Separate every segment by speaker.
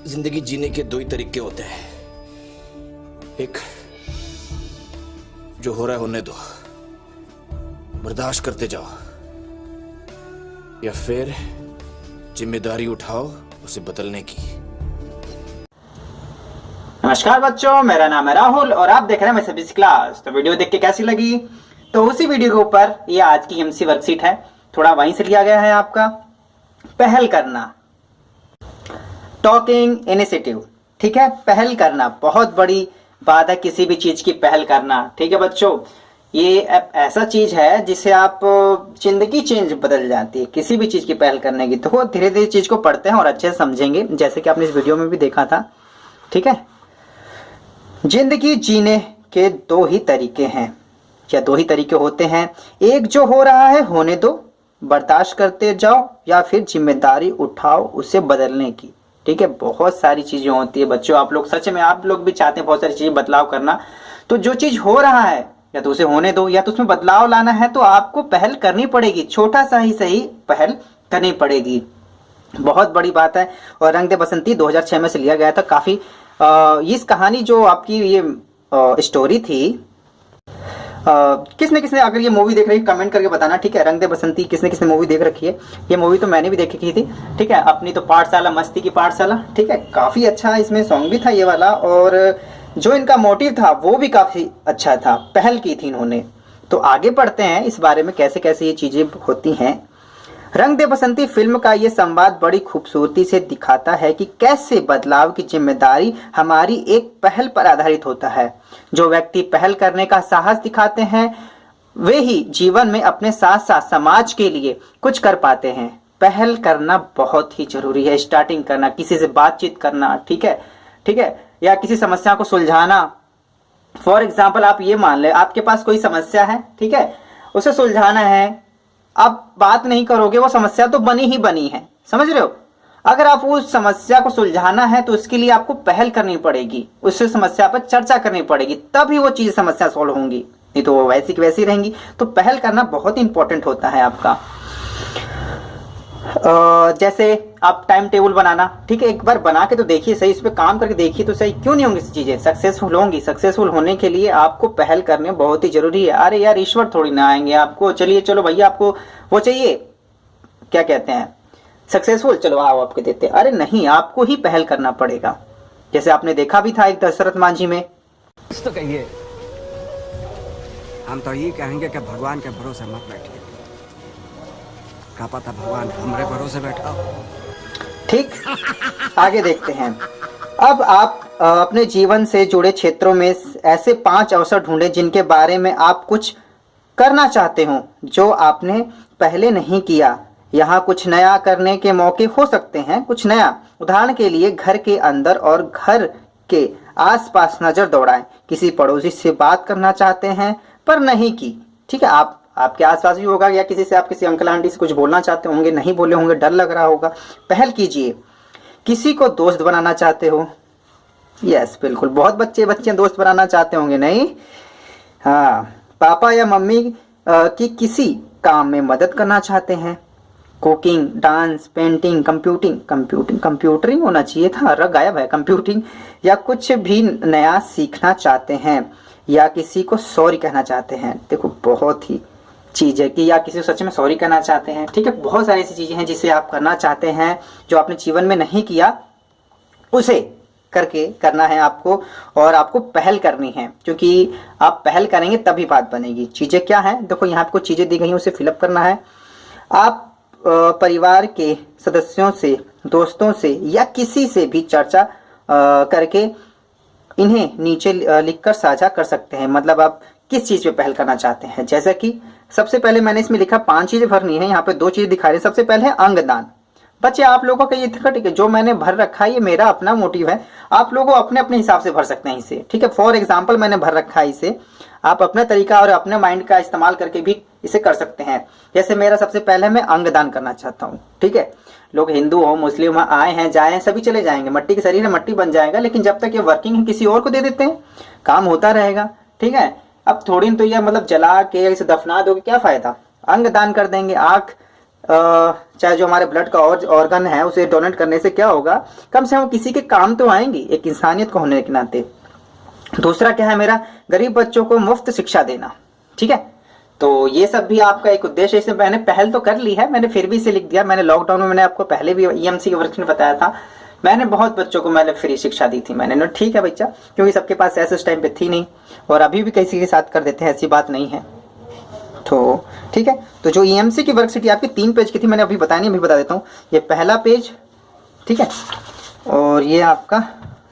Speaker 1: जिंदगी जीने के दो ही तरीके होते हैं। एक, जो हो रहा है होने दो, बर्दाश्त करते जाओ, या फिर जिम्मेदारी उठाओ उसे बदलने की।
Speaker 2: नमस्कार बच्चों, मेरा नाम है राहुल और आप देख रहे हैं मेरी सर्विस क्लास। तो वीडियो देख के कैसी लगी? तो उसी वीडियो के ऊपर ये आज की एमसी वर्कशीट है, थोड़ा वहीं से लिया गया है। आपका पहल करना, टॉकिंग इनिशिएटिव, ठीक है। पहल करना बहुत बड़ी बात है, किसी भी चीज की पहल करना, ठीक है बच्चों। ये ऐसा चीज है जिससे आप जिंदगी चेंज बदल जाती है, किसी भी चीज की पहल करने की। तो धीरे धीरे चीज को पढ़ते हैं और अच्छे से समझेंगे, जैसे कि आपने इस वीडियो में भी देखा था, ठीक है। जिंदगी जीने के दो ही तरीके हैं, या दो ही तरीके होते हैं। एक, जो हो रहा है होने दो, बर्दाश्त करते जाओ, या फिर जिम्मेदारी उठाओ उसे बदलने की, ठीक है। बहुत सारी चीजें होती है बच्चों, आप लोग सच में आप लोग भी चाहते हैं बहुत सारी चीजें बदलाव करना। तो जो चीज हो रहा है या तो उसे होने दो, या तो उसमें बदलाव लाना है तो आपको पहल करनी पड़ेगी, छोटा सा ही सही पहल करनी पड़ेगी। बहुत बड़ी बात है। और रंग दे बसंती 2006 में से लिया गया था। काफी इस कहानी जो आपकी ये स्टोरी थी, किसने किसने अगर ये मूवी देख रही है कमेंट करके बताना, ठीक है। रंग दे बसंती किसने किसने मूवी देख रखी है? ये मूवी तो मैंने भी देखी की थी, ठीक है। अपनी तो पाठशाला, मस्ती की पाठशाला, ठीक है। काफी अच्छा इसमें सॉन्ग भी था ये वाला, और जो इनका मोटिव था वो भी काफी अच्छा था, पहल की थी इन्होंने। तो आगे पढ़ते हैं इस बारे में कैसे कैसे ये चीजें होती हैं। रंग दे बसंती फिल्म का ये संवाद बड़ी खूबसूरती से दिखाता है कि कैसे बदलाव की जिम्मेदारी हमारी एक पहल पर आधारित होता है। जो व्यक्ति पहल करने का साहस दिखाते हैं वे ही जीवन में अपने साथ साथ समाज के लिए कुछ कर पाते हैं। पहल करना बहुत ही जरूरी है, स्टार्टिंग करना, किसी से बातचीत करना, ठीक है, ठीक है, या किसी समस्या को सुलझाना। फॉर एग्जाम्पल आप ये मान ले, आपके पास कोई समस्या है, ठीक है, उसे सुलझाना है। आप बात नहीं करोगे, वो समस्या तो बनी ही बनी है, समझ रहे हो। अगर आप उस समस्या को सुलझाना है तो उसके लिए आपको पहल करनी पड़ेगी, उस समस्या पर चर्चा करनी पड़ेगी, तभी वो चीज समस्या सॉल्व होंगी, नहीं तो वो वैसी की वैसी रहेंगी। तो पहल करना बहुत इंपॉर्टेंट होता है आपका। जैसे आप टाइम टेबल बनाना, ठीक है, एक बार बना के तो देखिए सही, इस पे काम करके देखिए तो सही, क्यों नहीं होंगी चीजें, सक्सेसफुल होंगी। सक्सेसफुल होने के लिए आपको पहल करने बहुत ही जरूरी है। अरे यार, ईश्वर थोड़ी ना आएंगे आपको, चलिए चलो भैया आपको वो चाहिए, क्या कहते हैं, सक्सेसफुल, चलो आओ आपके देते। अरे नहीं, आपको ही पहल करना पड़ेगा। जैसे आपने देखा भी था एक दशरथ मांझी में।
Speaker 3: तो कहिए, हम तो ये कहेंगे कि भगवान के भरोसे मत बैठिए, क्या पता भगवान हमारे भरोसे बैठा हो।
Speaker 2: ठीक, आगे देखते हैं। अब आप अपने जीवन से जुड़े क्षेत्रों में ऐसे 5 अवसर ढूंढें जिनके बारे में आप कुछ करना चाहते हो जो आपने पहले नहीं किया। यहाँ कुछ नया करने के मौके हो सकते हैं, कुछ नया। उदाहरण के लिए घर के अंदर और घर के आसपास नजर दौड़ाएं। किसी पड़ोसी से बात करना चाहते हैं पर नहीं की, ठीक है, आपके आसपास भी होगा, या किसी से आप किसी अंकल आंटी से कुछ बोलना चाहते होंगे, नहीं बोले होंगे, डर लग रहा होगा, पहल कीजिए। किसी को दोस्त बनाना चाहते हो, यस बिल्कुल, बहुत बच्चे दोस्त बनाना चाहते होंगे, नहीं, हाँ, पापा या मम्मी की किसी काम में मदद करना चाहते हैं, कुकिंग, डांस, पेंटिंग, कंप्यूटरिंग होना चाहिए था, रग गायब है, कंप्यूटिंग, या कुछ भी नया सीखना चाहते हैं, या किसी को सॉरी कहना चाहते हैं। देखो बहुत ही चीज है कि या किसी को सच में सॉरी कहना चाहते हैं, ठीक है। बहुत सारी ऐसी चीजें हैं जिसे आप करना चाहते हैं, जो आपने जीवन में नहीं किया, उसे करके करना है आपको, और आपको पहल करनी है, क्योंकि आप पहल करेंगे तभी बात बनेगी। चीजें क्या है, देखो यहाँ आपको चीजें दी गई हैं, उसे फिलअप करना है। आप परिवार के सदस्यों से, दोस्तों से, या किसी से भी चर्चा करके इन्हें नीचे लिखकर साझा कर सकते हैं। मतलब आप किस चीज पे पहल करना चाहते हैं। जैसा कि सबसे पहले मैंने इसमें लिखा 5 चीजें भरनी है, यहाँ पे 2 चीज दिखा रहे हैं। सबसे पहले है अंगदान। बच्चे आप लोगों का ये ठीक है, जो मैंने भर रखा है ये मेरा अपना मोटिव है, आप लोगों अपने अपने हिसाब से भर सकते हैं इसे, ठीक है। फॉर एग्जाम्पल मैंने भर रखा है इसे, आप अपना तरीका और अपने माइंड का इस्तेमाल करके भी इसे कर सकते हैं। जैसे मेरा सबसे पहले मैं अंगदान करना चाहता हूँ, ठीक है। लोग हिंदू हो, मुस्लिम हो, आए हैं जाए हैं, सभी चले जाएंगे, मट्टी के शरीर है, मट्टी बन जाएगा, लेकिन जब तक ये वर्किंग है किसी और को दे देते हैं, काम होता रहेगा, ठीक है। अब थोड़ी तो ये मतलब जला के इसे दफना दोगे, क्या फायदा। अंग दान कर देंगे, आंख चाहे जो हमारे ब्लड का और ऑर्गन है उसे डोनेट करने से क्या होगा, कम से कम किसी के काम तो आएंगी एक इंसानियत को होने के नाते। दूसरा क्या है मेरा, गरीब बच्चों को मुफ्त शिक्षा देना। ठीक है, तो ये सब भी आपका एक उद्देश्य। इसे मैंने पहल तो कर ली है, मैंने फिर भी इसे लिख दिया। मैंने लॉकडाउन में मैंने आपको पहले भी ईएमसी के वर्क में बताया था, मैंने बहुत बच्चों को मैंने फ्री शिक्षा दी थी। मैंने ठीक है बच्चा, क्योंकि सबके पास ऐसे उस टाइम पे थी नहीं, और अभी भी किसी के साथ कर देते हैं, ऐसी बात नहीं है। तो ठीक है, तो जो ईएमसी की वर्कशीट आपकी 3 पेज की थी, मैंने अभी बताया नहीं, अभी बता देता हूँ। ये पहला पेज, ठीक है, और ये आपका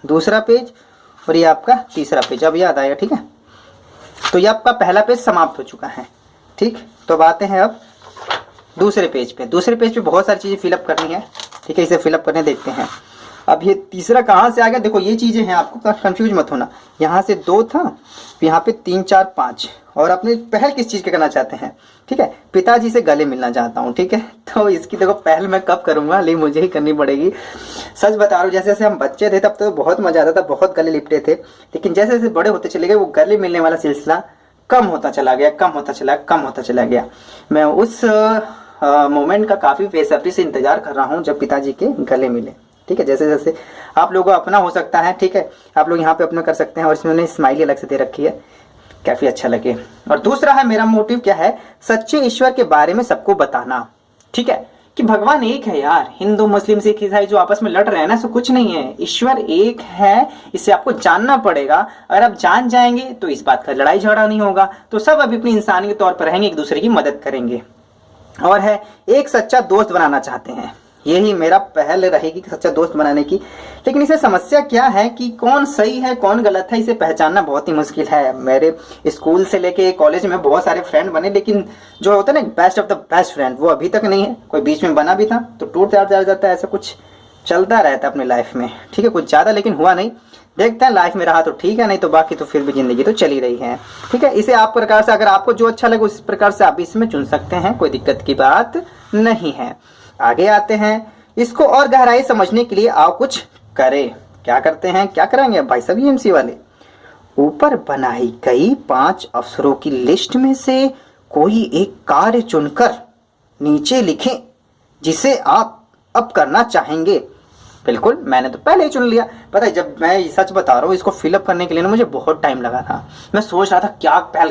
Speaker 2: दूसरा पेज, और ये आपका तीसरा पेज। अब याद आएगा, ठीक है। तो ये आपका पहला पेज समाप्त हो चुका है। ठीक, तो अब आते हैं अब दूसरे पेज पे। दूसरे पेज पे बहुत सारी चीज़ें फिलअप करनी है, ठीक है, इसे फिलअप करने देखते हैं। अब ये तीसरा कहाँ से आ गया, देखो ये चीज़ें हैं, आपको कंफ्यूज मत होना। यहाँ से 2 था, यहाँ पे 3 4 5, और अपने पहल किस चीज़ के करना चाहते हैं, ठीक है, पिताजी से गले मिलना चाहता हूँ। ठीक है, तो इसकी देखो पहल मैं कब करूँगा, लेकिन मुझे ही करनी पड़ेगी। सच बता रहा हूँ, जैसे जैसे हम बच्चे थे तब तो बहुत मजा आता था, बहुत गले लिपटे थे, लेकिन जैसे जैसे बड़े होते चले गए वो गले मिलने वाला सिलसिला कम होता चला गया, कम होता चला गया। मैं उस मोमेंट का काफ़ी बेसब्री से इंतजार कर रहा हूँ जब पिताजी के गले मिले। ठीक है, जैसे जैसे आप लोगों को अपना हो सकता है, ठीक है, आप लोग यहाँ पे अपना कर सकते हैं, और इसमें उन्हें स्माइली अलग से दे रखी है, काफ़ी अच्छा लगे। और दूसरा है मेरा मोटिव क्या है, सच्चे ईश्वर के बारे में सबको बताना। ठीक है, कि भगवान एक है यार, हिंदू मुस्लिम सिख ईसाई जो आपस में लड़ रहे हैं ना, ऐसा कुछ नहीं है, ईश्वर एक है, इसे आपको जानना पड़ेगा। अगर आप जान जाएंगे तो इस बात का लड़ाई झगड़ा नहीं होगा, तो सब अभी अपनी इंसानी के तौर पर रहेंगे, एक दूसरे की मदद करेंगे। और है एक सच्चा दोस्त बनाना चाहते हैं, यही मेरा पहल रहेगी कि सच्चा दोस्त बनाने की। लेकिन इसमें समस्या क्या है कि कौन सही है कौन गलत है, इसे पहचानना बहुत ही मुश्किल है। मेरे स्कूल से लेके कॉलेज में बहुत सारे फ्रेंड बने, लेकिन जो होता है ना best of the best friend, वो अभी तक नहीं है। कोई बीच में बना भी था तो टूट जाता है, ऐसा कुछ चलता रहता है अपनी लाइफ में। ठीक है, कुछ ज़्यादा लेकिन हुआ नहीं, देखते हैं लाइफ में रहा तो ठीक है, नहीं तो बाकी तो फिर भी जिंदगी तो चली रही है। ठीक है, इसे आप प्रकार से, अगर आपको जो अच्छा लगे उस प्रकार से आप इसमें चुन सकते हैं, कोई दिक्कत की बात नहीं है। आगे आते हैं, इसको और गहराई समझने के लिए आओ कुछ करें। क्या करते हैं, क्या करेंगे भाई साहब ईएमसी वाले, ऊपर बनाई गई 5 अवसरों की लिस्ट में से कोई एक कार्य चुनकर नीचे लिखें जिसे आप अब करना चाहेंगे। बिल्कुल, मैंने तो पहले ही चुन लिया। पता है, जब मैं सच बता रहा हूँ, इसको फिलअप करने के लिए ना मुझे बहुत टाइम लगा था। मैं सोच रहा था क्या पहल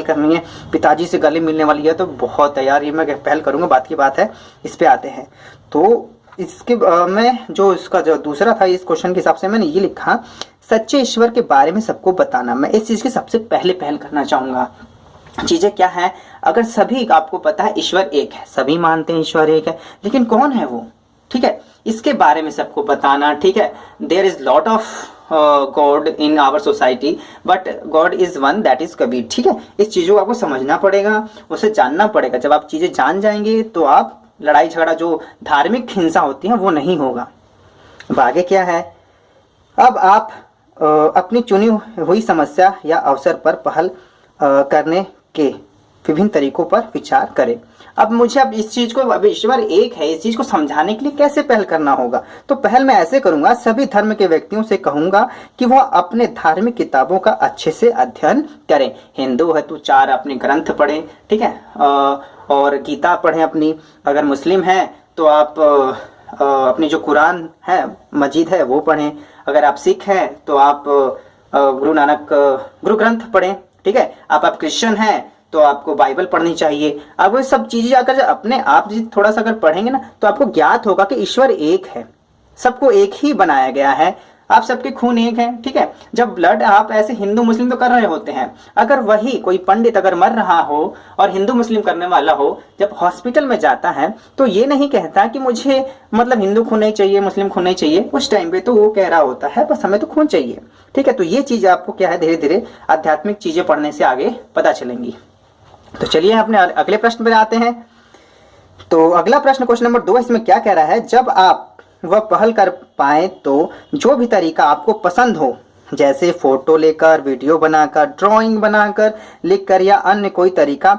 Speaker 2: करनी है, पिताजी से गले मिलने वाली है तो बहुत है यार, ये मैं पहल करूँगा, बात की बात है। इस पे आते हैं, तो इसके मैं जो इसका जो दूसरा था, इस क्वेश्चन के हिसाब से मैंने ये लिखा, सच्चे ईश्वर के बारे में सबको बताना। मैं इस चीज़ की सबसे पहले पहल करना चाहूँगा। चीज़ें क्या है, अगर सभी आपको पता है ईश्वर एक है, सभी मानते हैं ईश्वर एक है, लेकिन कौन है वो, ठीक है, इसके बारे में सबको बताना। ठीक है, there is lot of god in our society but God is one, that is Kabir. ठीक है, इस चीज़ों को आपको समझना पड़ेगा, उसे जानना पड़ेगा। जब आप चीज़ें जान जाएंगे तो आप लड़ाई झगड़ा, जो धार्मिक हिंसा होती है, वो नहीं होगा। अब आगे क्या है, अब आप अपनी चुनी हुई समस्या या अवसर पर पहल करने के विभिन्न तरीकों पर विचार करें। अब मुझे अब इस चीज को, अब ईश्वर एक है, इस चीज को समझाने के लिए कैसे पहल करना होगा, तो पहल मैं ऐसे करूंगा, सभी धर्म के व्यक्तियों से कहूंगा कि वह अपने धार्मिक किताबों का अच्छे से अध्ययन करें। हिंदू है तो 4 अपने ग्रंथ पढ़ें, ठीक है, और गीता पढ़ें अपनी। अगर मुस्लिम है तो आप अपनी जो कुरान है, मजीद है, वो पढ़ें। अगर आप सिख हैं तो आप गुरु नानक गुरु ग्रंथ पढ़ें। ठीक है, आप क्रिश्चियन हैं तो आपको बाइबल पढ़नी चाहिए। अब ये सब चीजें अगर अपने आप थोड़ा सा अगर पढ़ेंगे ना, तो आपको ज्ञात होगा कि ईश्वर एक है, सबको एक ही बनाया गया है, आप सबके खून एक है। ठीक है, जब ब्लड आप ऐसे हिंदू मुस्लिम तो कर रहे होते हैं, अगर वही कोई पंडित अगर मर रहा हो और हिंदू मुस्लिम करने वाला हो, जब हॉस्पिटल में जाता है तो ये नहीं कहता कि मुझे मतलब हिंदू खून नहीं चाहिए, मुस्लिम खून नहीं चाहिए। उस टाइम पे तो वो कह रहा होता है बस हमें तो खून चाहिए। ठीक है, तो ये चीज आपको क्या है, धीरे धीरे आध्यात्मिक चीजें पढ़ने से आगे पता चलेंगी। तो चलिए अपने अगले प्रश्न पर आते हैं। तो अगला प्रश्न, क्वेश्चन नंबर 2, इसमें क्या कह रहा है, जब आप वह पहल कर पाए तो जो भी तरीका आपको पसंद हो, जैसे फोटो लेकर, वीडियो बनाकर, ड्राइंग बनाकर, लिखकर या अन्य कोई तरीका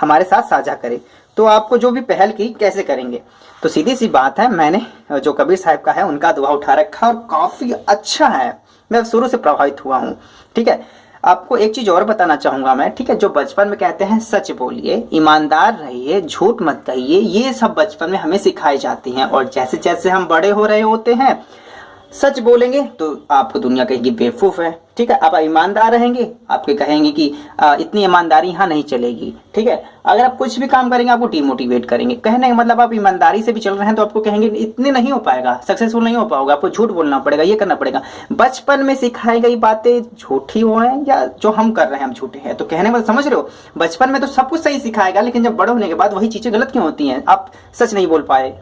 Speaker 2: हमारे साथ साझा करें। तो आपको जो भी पहल की कैसे करेंगे, तो सीधी सी बात है, मैंने जो कबीर साहब का है उनका दुआ उठा रखा और काफ़ी अच्छा है, मैं शुरू से प्रभावित हुआ हूँ। ठीक है, आपको एक चीज और बताना चाहूंगा मैं, ठीक है। जो बचपन में कहते हैं सच बोलिए, ईमानदार रहिए, झूठ मत कहिए, ये सब बचपन में हमें सिखाई जाती हैं। और जैसे जैसे हम बड़े हो रहे होते हैं, सच बोलेंगे तो आपको दुनिया कहेगी बेवकूफ है, ठीक है। आप ईमानदार रहेंगे, आपके कहेंगे कि इतनी ईमानदारी यहाँ नहीं चलेगी, ठीक है। अगर आप कुछ भी काम करेंगे आपको डिमोटिवेट करेंगे। कहने का मतलब आप ईमानदारी से भी चल रहे हैं तो आपको कहेंगे इतने नहीं हो पाएगा, सक्सेसफुल नहीं हो पाओगे, आपको झूठ बोलना पड़ेगा, ये करना पड़ेगा। बचपन में सिखाई गई बातें झूठी हो हैं या जो हम कर रहे हैं हम झूठे हैं, तो कहने का मतलब समझ रहे हो, बचपन में तो सब कुछ सही सिखाएगा, लेकिन जब बड़े होने के बाद वही चीजें गलत क्यों होती हैं। आप सच नहीं बोल पाए,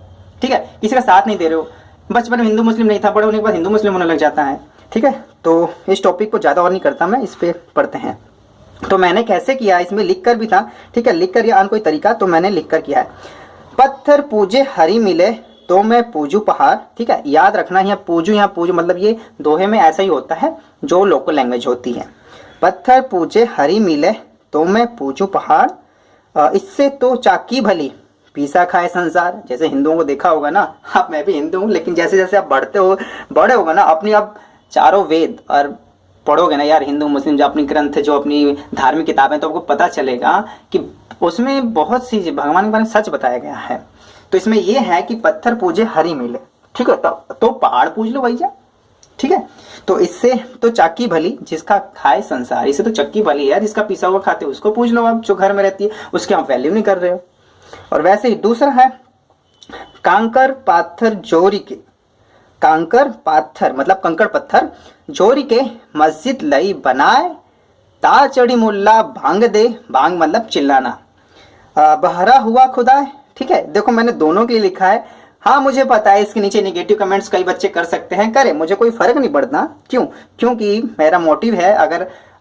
Speaker 2: ठीक है, किसी का साथ नहीं दे रहे हो। बचपन में हिंदू मुस्लिम नहीं था, बड़े होने के बाद हिंदू मुस्लिम होने लग जाता है, ठीक है। तो इस टॉपिक को ज़्यादा और नहीं करता मैं, इस पे पढ़ते हैं। तो मैंने कैसे किया, इसमें लिख कर भी था, ठीक है, लिख कर या कोई तरीका, तो मैंने लिख कर किया है। पत्थर पूजे हरी मिले तो मैं पूजू पहाड़, ठीक है। याद रखना यहाँ पूजू, यहाँ पूजू मतलब ये दोहे में ऐसा ही होता है जो लोकल लैंग्वेज होती है। पत्थर पूजे हरी मिले तो मैं पूजू पहाड़, इससे तो चाकी भली पीसा खाए संसार। जैसे हिंदुओं को देखा होगा ना, आप, मैं भी हिंदू हूँ, लेकिन जैसे जैसे आप बड़े होगा ना, अपनी आप चारों वेद और पढ़ोगे ना यार, हिंदू मुस्लिम जो अपनी ग्रंथ, जो अपनी धार्मिक किताबें, तो आपको पता चलेगा कि उसमें बहुत सी भगवान के बारे में सच बताया गया है। तो इसमें यह है कि पत्थर पूजे हरी मिले, ठीक है, तो पहाड़ पूज लो भैया, ठीक है। तो इससे तो चाकी भली जिसका खाए संसार, इससे तो चक्की भली है, जिसका पिसा हुआ खाते उसको पूज लो आप, जो घर में रहती है उसकी आप वैल्यू नहीं कर रहे हो। और वैसे ही दूसरा है कांकर पाथर जोरी के, कांकर पाथर मतलब कंकड़ पत्थर, जोरी के मस्जिद लई बनाए, ता चढ़ी मुल्ला भांग दे, भांग मतलब चिल्लाना, बहरा हुआ खुदा, ठीक है। देखो मैंने दोनों के लिए लिखा है। हाँ मुझे पता है इसके नीचे नेगेटिव कमेंट्स कई बच्चे कर सकते हैं, करें, मुझे कोई फर्क नहीं पड़ता। क्यों? क्योंकि मेरा मोटिव है,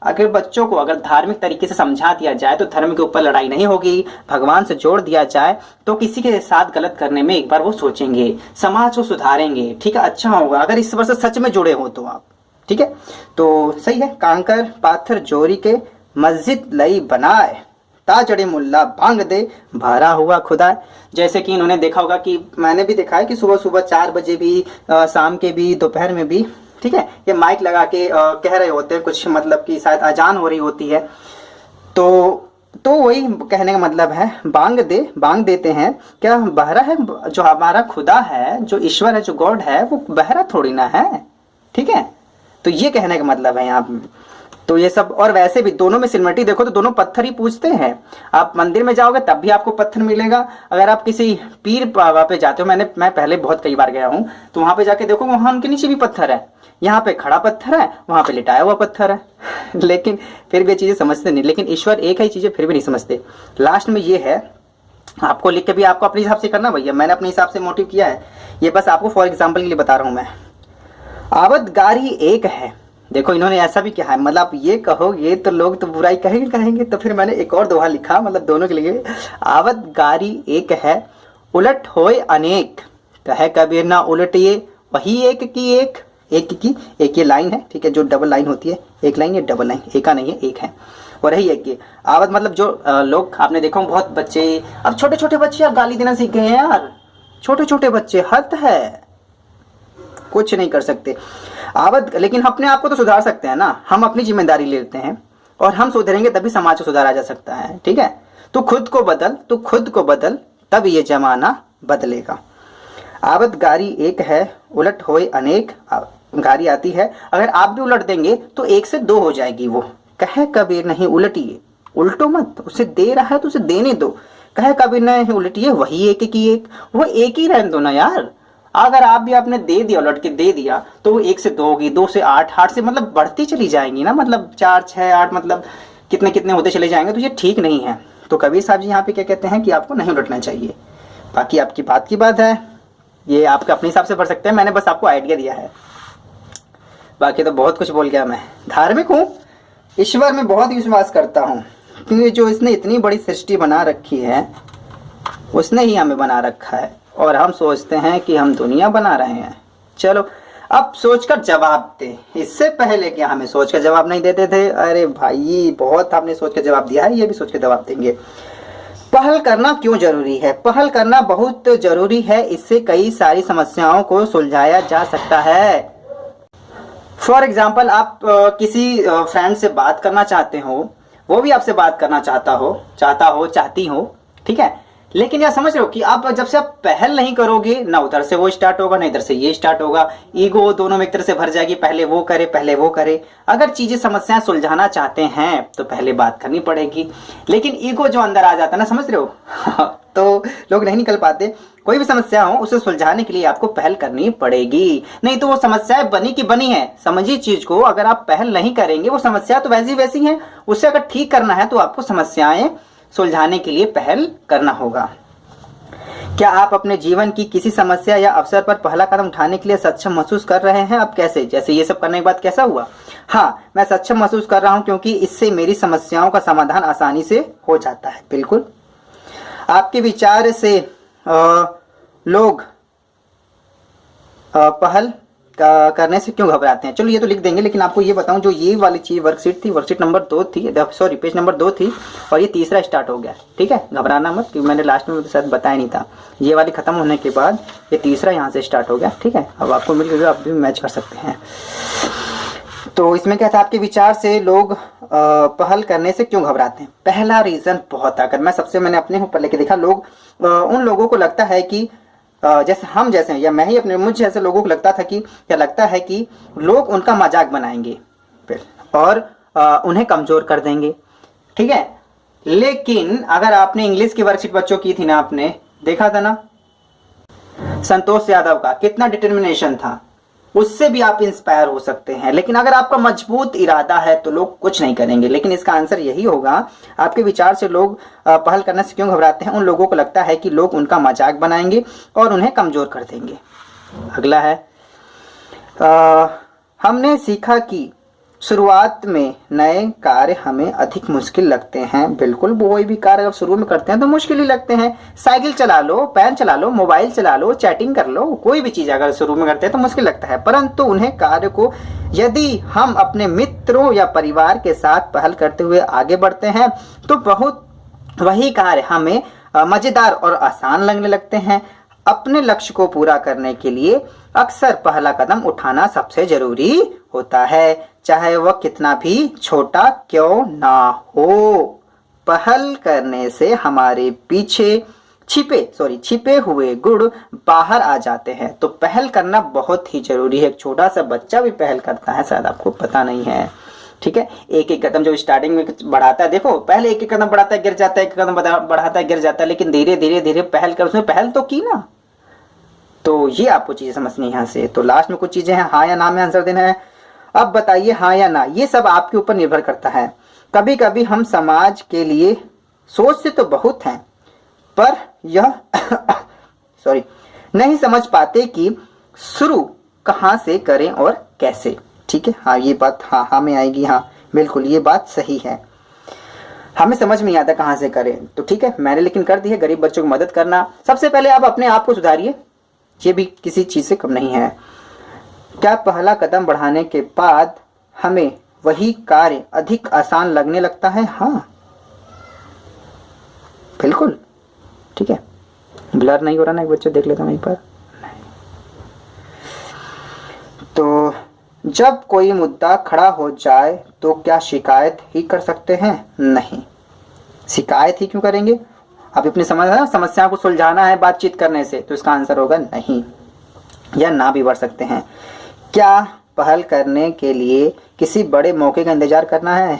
Speaker 2: अगर बच्चों को अगर धार्मिक तरीके से समझा दिया जाए तो धर्म के ऊपर लड़ाई नहीं होगी, भगवान से जोड़ दिया जाए तो किसी के साथ गलत करने में एक बार वो सोचेंगे, समाज को सुधारेंगे, ठीक है, अच्छा होगा अगर इस वर्ष सच में जुड़े हो तो आप, ठीक है। तो सही है, कांकर पाथर जोरी के मस्जिद लई बनाए, ता चढ़े मुल्ला भांग दे, भरा हुआ खुदा। जैसे कि इन्होंने देखा होगा कि मैंने भी देखा है कि सुबह सुबह 4 बजे भी, शाम के भी, दोपहर में भी, ठीक है, ये माइक लगा के कह रहे होते हैं कुछ, मतलब कि शायद अजान हो रही होती है। तो वही कहने का मतलब है, बांग देते हैं। क्या बहरा है? जो हमारा खुदा है, जो ईश्वर है, जो गॉड है, वो बहरा थोड़ी ना है, ठीक है। तो ये कहने का मतलब है यहाँ पे। तो ये सब, और वैसे भी दोनों में सिमिलरिटी देखो तो दोनों पत्थर ही पूजते हैं। आप मंदिर में जाओगे तब भी आपको पत्थर मिलेगा, अगर आप किसी पीर बाबा पे जाते हो, मैं पहले बहुत कई बार गया हूँ, तो वहां पे जाके देखो वहां उनके नीचे भी पत्थर है, यहाँ पे खड़ा पत्थर है, वहां पे लिटाया हुआ पत्थर है लेकिन फिर भी ये चीजें समझते नहीं, लेकिन ईश्वर एक है, चीजें फिर भी नहीं समझते। लास्ट में ये है, आपको लिख के भी आपको अपने हिसाब से करना भैया, मैंने अपने हिसाब से मोटिव किया है, ये बस आपको फॉर एग्जाम्पल के लिए बता रहा हूं मैं। आवतगारी एक है, देखो इन्होंने ऐसा भी कहा है, मतलब आप ये कहोगे तो लोग तो बुराई कहेंगे, तो फिर मैंने एक और दोहा लिखा, मतलब दोनों के लिए। आवतगारी एक है, उलट होए अनेक, कहे कबीर ना उलटिए वही एक की एक ये लाइन है, ठीक है, जो डबल लाइन होती है, एक लाइन या डबल लाइन, एक का नहीं है, एक है, और यही एक की आवत मतलब जो लोग आपने देखो बहुत बच्चे, अब छोटे छोटे बच्चे अब गाली देना सीख गए हैं यार, छोटे छोटे बच्चे, हद है, कुछ नहीं कर सकते आवत। लेकिन अपने आप को तो सुधार सकते हैं ना, हम अपनी जिम्मेदारी लेते हैं और हम सुधरेंगे तभी समाज को सुधारा जा सकता है, ठीक है। तो खुद को बदल तब ये जमाना बदलेगा। आवत गारी एक है, उलट होए अनेक, गारी आती है, अगर आप भी उलट देंगे तो 1 से 2 हो जाएगी वो। कहे कबीर नहीं उलटिए, उल्टो मत, उसे दे रहा है तो उसे देने दो। कहे कबीर नहीं उलटिए वही एक की एक, वो एक ही रहने दो ना यार। अगर आप भी आपने दे दिया, उलट के दे दिया, तो वो 1 से 2 होगी, 2 से 8, 8 से मतलब बढ़ती चली जाएंगी ना, मतलब 4, 6, 8 मतलब कितने कितने होते चले जाएंगे, तो ये ठीक नहीं है। तो कबीर साहब जी यहाँ पे क्या कहते हैं कि आपको नहीं उलटना चाहिए। बाकी आपकी बात की बात है, ये आपके अपने हिसाब से पढ़ सकते हैं, मैंने बस आपको आइडिया दिया है। बाकी तो बहुत कुछ बोल गया मैं। धार्मिक हूँ, ईश्वर में बहुत विश्वास करता हूँ, क्योंकि जो इसने इतनी बड़ी सृष्टि बना रखी है उसने ही हमें बना रखा है, और हम सोचते हैं कि हम दुनिया बना रहे हैं। चलो अब सोचकर जवाब दे, इससे पहले क्या हमें सोचकर जवाब नहीं देते थे? अरे भाई बहुत आपने सोचकर जवाब दिया है, ये भी सोचकर जवाब देंगे। पहल करना क्यों जरूरी है? पहल करना बहुत जरूरी है, इससे कई सारी समस्याओं को सुलझाया जा सकता है। फॉर एग्जाम्पल आप किसी फ्रेंड से बात करना चाहते हो, वो भी आपसे बात करना चाहती हो, ठीक है, लेकिन यह समझ रहे हो कि आप जब से आप पहल नहीं करोगे ना उधर से वो स्टार्ट होगा ना इधर से ये स्टार्ट होगा, ईगो दोनों में एक तरह से भर जाएगी, पहले वो करे। अगर चीजें समस्याएं सुलझाना चाहते हैं तो पहले बात करनी पड़ेगी, लेकिन ईगो जो अंदर आ जाता है ना, समझ रहे हो तो लोग नहीं निकल पाते। कोई भी समस्या हो उसे सुलझाने के लिए आपको पहल करनी पड़ेगी, नहीं तो वो समस्याएं बनी की बनी है। समझिए चीज को, अगर आप पहल नहीं करेंगे वो समस्या तो वैसी है, उसे अगर ठीक करना है तो आपको समस्याएं सुलझाने के लिए पहल करना होगा। क्या आप अपने जीवन की किसी समस्या या अवसर पर पहला कदम उठाने के लिए सक्षम महसूस कर रहे हैं? अब कैसे? जैसे ये सब करने के बाद कैसा हुआ? हाँ, मैं सक्षम महसूस कर रहा हूं क्योंकि इससे मेरी समस्याओं का समाधान आसानी से हो जाता है। बिल्कुल। आपके विचार से लोग पहल करने से क्यों घबराते हैं? चलो ये तो लिख देंगे, लेकिन आपको ये बताऊं, जो ये वाली चीज वर्कशीट थी, वर्कशीट नंबर 2 थी, सॉरी पेज नंबर 2 थी, और ये तीसरा स्टार्ट हो गया, ठीक है। घबराना मत, क्योंकि मैंने लास्ट में तो शायद बताया नहीं था। ये वाली खत्म होने के बाद ये तीसरा यहाँ से स्टार्ट हो गया, ठीक है। अब आपको मिल गया, आप भी मैच कर सकते हैं। तो इसमें क्या था, आपके विचार से लोग पहल करने से क्यों घबराते हैं? पहला रीजन बहुत, अगर मैंने अपने ऊपर लेके देखा, लोग उन लोगों को लगता है कि जैसे हम जैसे हैं, या मैं ही अपने मुझ जैसे लोगों को लगता है कि लोग उनका मजाक बनाएंगे और उन्हें कमजोर कर देंगे, ठीक है। लेकिन अगर आपने इंग्लिश की वर्कशीट बच्चों की थी ना, आपने देखा था ना संतोष यादव का कितना डिटर्मिनेशन था, उससे भी आप इंस्पायर हो सकते हैं। लेकिन अगर आपका मजबूत इरादा है तो लोग कुछ नहीं करेंगे। लेकिन इसका आंसर यही होगा, आपके विचार से लोग पहल करने से क्यों घबराते हैं? उन लोगों को लगता है कि लोग उनका मजाक बनाएंगे और उन्हें कमजोर कर देंगे। अगला है, हमने सीखा कि शुरुआत में नए कार्य हमें अधिक मुश्किल लगते हैं। बिल्कुल, कोई भी कार्य अगर शुरू में करते हैं तो मुश्किल ही लगते हैं। साइकिल चला लो, पैन चला लो, मोबाइल चला लो, चैटिंग कर लो, कोई भी चीज अगर शुरू में करते हैं तो मुश्किल लगता है। परंतु उन्हें कार्य को यदि हम अपने मित्रों या परिवार के साथ पहल करते हुए आगे बढ़ते हैं तो वही कार्य हमें मजेदार और आसान लगने लगते हैं। अपने लक्ष्य को पूरा करने के लिए अक्सर पहला कदम उठाना सबसे जरूरी होता है, चाहे वह कितना भी छोटा क्यों ना हो। पहल करने से हमारे पीछे छिपे हुए गुण बाहर आ जाते हैं। तो पहल करना बहुत ही जरूरी है। एक छोटा सा बच्चा भी पहल करता है, शायद आपको पता नहीं है, ठीक है। एक एक कदम जो स्टार्टिंग में बढ़ाता है, देखो पहले एक एक कदम बढ़ाता है गिर जाता है, एक कदम बढ़ाता है गिर जाता है, लेकिन धीरे धीरे पहल कर, उसने पहल तो की ना। तो ये आपको चीजें समझनी है यहाँ से। तो लास्ट में कुछ चीजें हैं, हाँ या ना में आंसर देना है। अब बताइए हाँ या ना, ये सब आपके ऊपर निर्भर करता है। कभी कभी हम समाज के लिए सोचते तो बहुत हैं, पर यह नहीं समझ पाते कि शुरू कहाँ से करें और कैसे, ठीक है। हाँ, ये बात हाँ में आएगी। हाँ बिल्कुल, ये बात सही है, हमें समझ में नहीं आता कहाँ से करें। तो ठीक है, मैंने लेकिन कर दी है। गरीब बच्चों की मदद करना, सबसे पहले आप अपने आप को सुधारिए, ये भी किसी चीज से कम नहीं है। क्या पहला कदम बढ़ाने के बाद हमें वही कार्य अधिक आसान लगने लगता है? हाँ बिल्कुल, ठीक है। ब्लर नहीं हो रहा ना, एक बच्चे देख लेता हूं एक बार। तो जब कोई मुद्दा खड़ा हो जाए तो क्या शिकायत ही कर सकते हैं? नहीं, शिकायत ही क्यों करेंगे? आप अपनी समस्या को सुलझाना है बातचीत करने से, तो इसका आंसर होगा नहीं या ना भी बढ़ सकते हैं। क्या पहल करने के लिए किसी बड़े मौके का इंतजार करना है?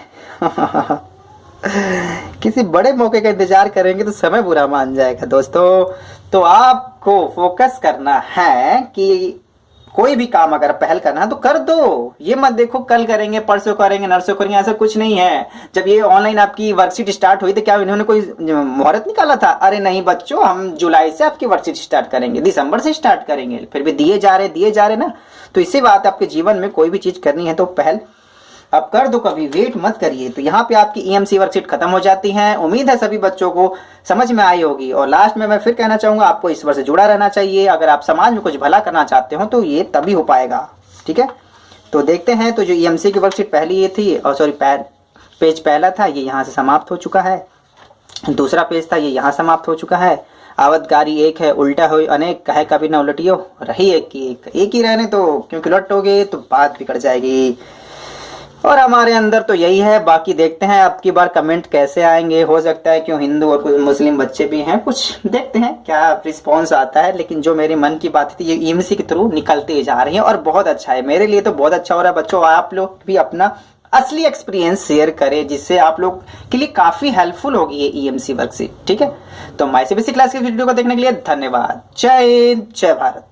Speaker 2: किसी बड़े मौके का इंतजार करेंगे तो समय बुरा मान जाएगा दोस्तों। तो आपको फोकस करना है कि कोई भी काम अगर पहल करना है तो कर दो। ये मत देखो कल करेंगे, परसों करेंगे, नरसों करेंगे, ऐसा कुछ नहीं है। जब ये ऑनलाइन आपकी वर्कशीट स्टार्ट हुई तो क्या इन्होंने कोई मुहूर्त निकाला था? अरे नहीं बच्चों, हम जुलाई से आपकी वर्कशीट स्टार्ट करेंगे, दिसंबर से स्टार्ट करेंगे, फिर भी दिए जा रहे ना। तो इसी बात, आपके जीवन में कोई भी चीज करनी है तो पहल अब कर दो, कभी वेट मत करिए। तो यहाँ पे आपकी ईएमसी वर्कशीट खत्म हो जाती है। उम्मीद है सभी बच्चों को समझ में आई होगी। और लास्ट में मैं फिर कहना चाहूंगा, आपको ईश्वर से जुड़ा रहना चाहिए। अगर आप समाज में कुछ भला करना चाहते हो तो ये तभी हो पाएगा, ठीक है। तो देखते हैं, तो जो ईएमसी की वर्कशीट पहली ये थी, और सॉरी पेज पहला था, ये यहाँ से समाप्त हो चुका है। दूसरा पेज था, ये यहाँ समाप्त हो चुका है। आवतकारी एक है, उल्टा हो अनेक, कहे कभी न उलटियो, रही एक की एक ही रहने तो, क्योंकि उलटोगे तो बात बिगड़ जाएगी। और हमारे अंदर तो यही है, बाकी देखते हैं अब की बार कमेंट कैसे आएंगे। हो सकता है क्यों हिंदू और कुछ मुस्लिम बच्चे भी हैं, कुछ देखते हैं क्या रिस्पॉन्स आता है। लेकिन जो मेरे मन की बात थी ये ईएमसी के थ्रू निकलते जा रही है और बहुत अच्छा है, मेरे लिए तो बहुत अच्छा हो रहा है। बच्चों आप लोग भी अपना असली एक्सपीरियंस शेयर करें, जिससे आप लोग के लिए काफी हेल्पफुल होगी ये ईएमसी वर्कशीट। ठीक है, तो माय सीबीएसई क्लास के वीडियो को देखने के लिए धन्यवाद। जय हिंद, जय भारत।